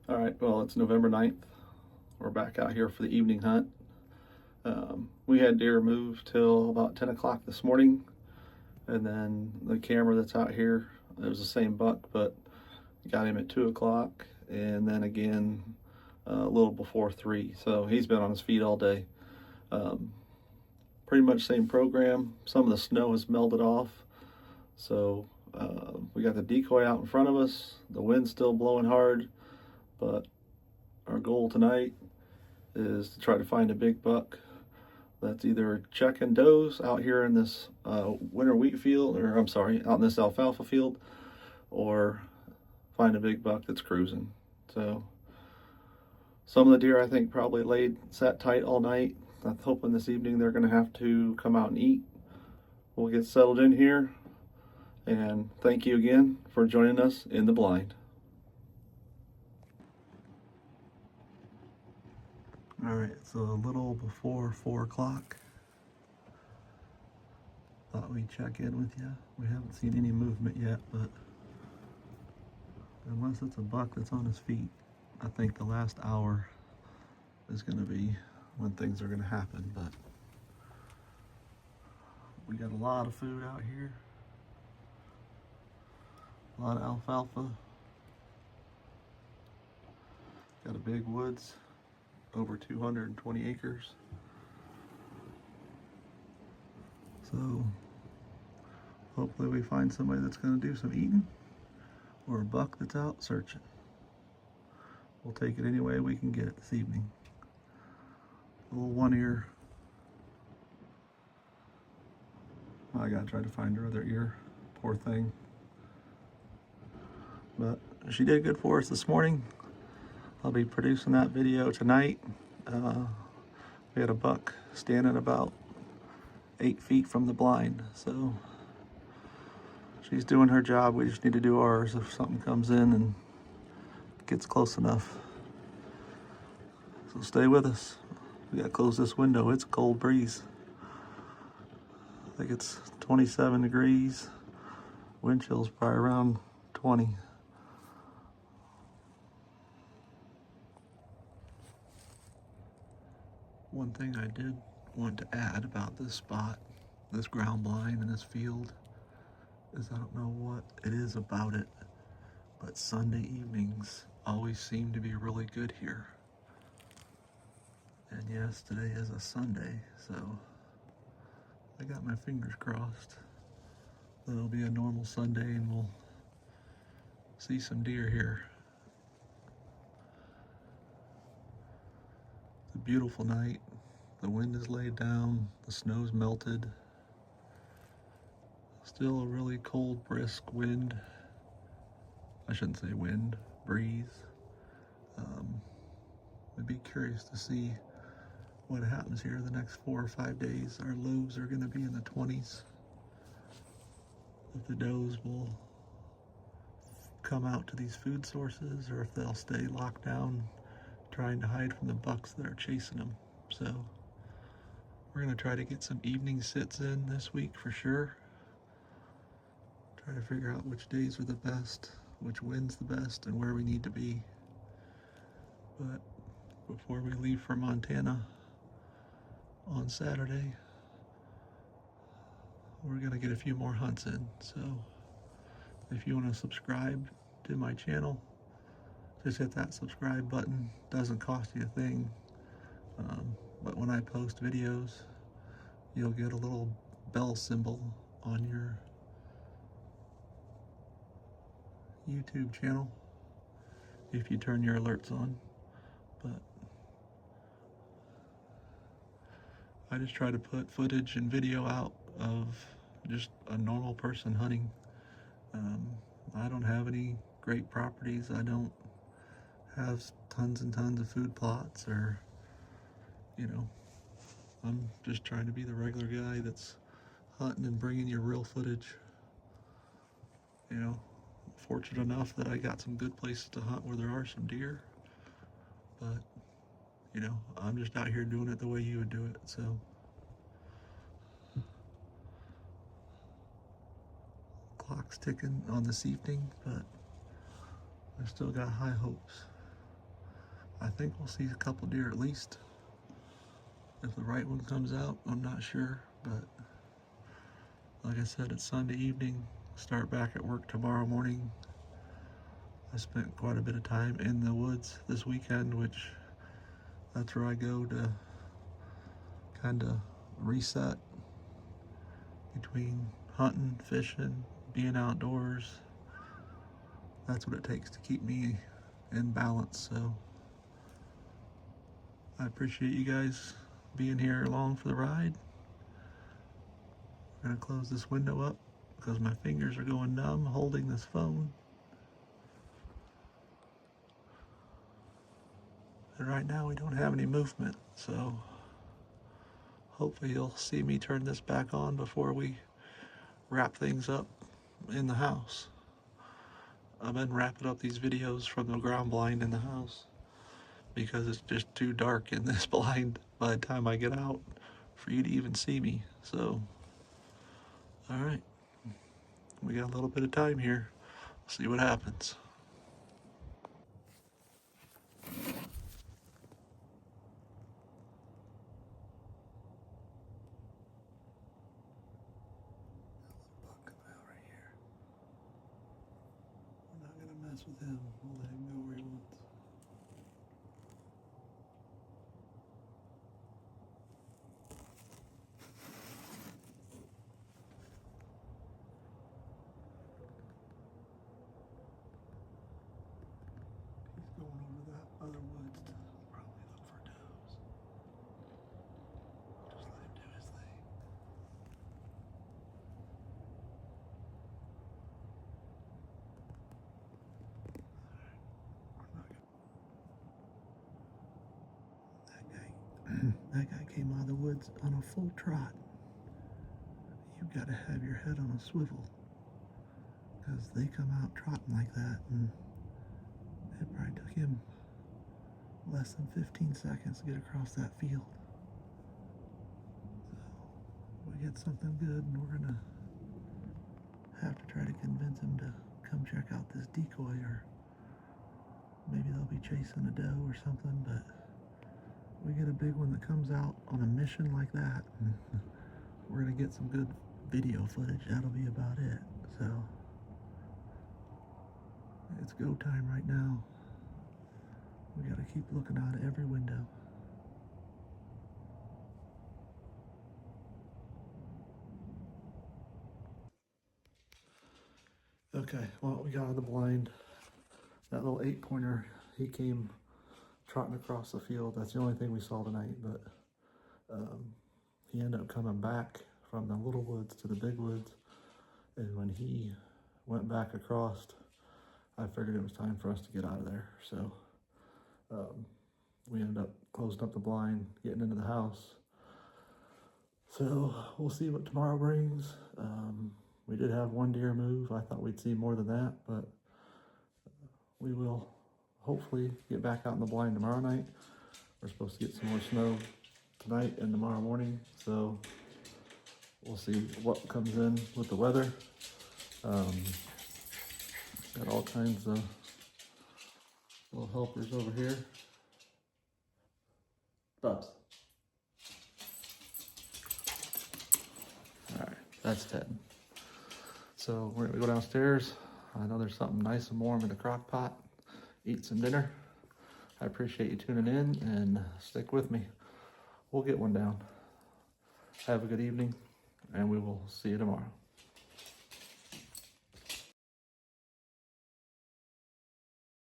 All right, well, it's November 9th. We're back out here for the evening hunt. We had deer move till about 10 o'clock this morning, and then the camera that's out here, it was the same buck, but got him at 2 o'clock, and then again a little before 3. So he's been on his feet all day. Um, Pretty much same program. Some of the snow has melted off, so we got the decoy out in front of us. The wind's still blowing hard, but our goal tonight is to try to find a big buck that's either checking does out here in this winter wheat field, or I'm sorry, out in this alfalfa field, or find a big buck that's cruising. So some of the deer I think probably sat tight all night. I'm hoping this evening they're going to have to come out and eat. We'll get settled in here, and thank you again for joining us in the blind. All right, so a little before 4 o'clock. Thought we'd check in with you. We haven't seen any movement yet, but unless it's a buck that's on his feet, I think the last hour is going to be when things are going to happen. But we got a lot of food out here, a lot of alfalfa. Got a big woods, over 220 acres. So hopefully we find somebody that's going to do some eating, or a buck that's out searching. We'll take it any way we can get it this evening. A little one ear. I gotta try to find her other ear. Poor thing. But she did good for us this morning. I'll be producing that video tonight. We had a buck standing about 8 feet from the blind, so she's doing her job. We just need to do ours if something comes in and gets close enough. So stay with us. We gotta close this window. It's a cold breeze. I think it's 27 degrees. Wind chill's probably around 20. One thing I did want to add about this spot, this ground blind in this field, is I don't know what it is about it, but Sunday evenings always seem to be really good here. And yes, today is a Sunday, so I got my fingers crossed that it'll be a normal Sunday and we'll see some deer here. It's a beautiful night. The wind is laid down, the snow's melted. Still a really cold, brisk wind. I shouldn't say wind, breeze. I'd be curious to see what happens here the next 4 or 5 days. Our lows are going to be in the 20s. If the does will come out to these food sources, or if they'll stay locked down trying to hide from the bucks that are chasing them. So we're going to try to get some evening sits in this week for sure. Try to figure out which days are the best, which wind's the best, and where we need to be. But before we leave for Montana on Saturday, we're going to get a few more hunts in. So if you want to subscribe to my channel, just hit that subscribe button. Doesn't cost you a thing. But when I post videos, you'll get a little bell symbol on your YouTube channel if you turn your alerts on. But I just try to put footage and video out of just a normal person hunting. I don't have any great properties. I don't have tons and tons of food plots, or, I'm just trying to be the regular guy that's hunting and bringing you real footage. Fortunate enough that I got some good places to hunt where there are some deer, but I'm just out here doing it the way you would do it. So clock's ticking on this evening, but I still got high hopes. I think we'll see a couple deer at least. If the right one comes out, I'm not sure, but like I said, it's Sunday evening. Start back at work tomorrow morning. I spent quite a bit of time in the woods this weekend, which that's where I go to kind of reset between hunting, fishing, being outdoors. That's what it takes to keep me in balance. So I appreciate you guys being here along for the ride. I'm gonna close this window up because my fingers are going numb holding this phone. And right now we don't have any movement, so hopefully you'll see me turn this back on before we wrap things up in the house. I've been wrapping up these videos from the ground blind in the house because it's just too dark in this blind by the time I get out for you to even see me. So, all right, we got a little bit of time here. See what happens. We're not gonna mess with him. We'll let him go where he wants. He's going over that other woods to probably look for does. Just let him do his thing. That guy came out of the woods on a full trot. You gotta have your head on a swivel, because they come out trotting like that, and it probably took him less than 15 seconds to get across that field. So we get something good, and we're gonna have to try to convince him to come check out this decoy, or maybe they'll be chasing a doe or something. But we get a big one that comes out on a mission like that, and we're gonna get some good video footage. That'll be about it. So it's go time right now. We gotta keep looking out of every window. Okay, well, we got out of the blind. That little 8-pointer, he came trotting across the field. That's the only thing we saw tonight, but he ended up coming back from the little woods to the big woods. And when he went back across, I figured it was time for us to get out of there. So we ended up closing up the blind, getting into the house. So we'll see what tomorrow brings. We did have one deer move. I thought we'd see more than that, but we will hopefully get back out in the blind tomorrow night. We're supposed to get some more snow tonight and tomorrow morning, so we'll see what comes in with the weather. Got all kinds of little helpers over here. Bubs. All right, that's 10. So we're gonna go downstairs. I know there's something nice and warm in the crock pot. Eat some dinner. I appreciate you tuning in, and stick with me. We'll get one down. Have a good evening, and we will see you tomorrow.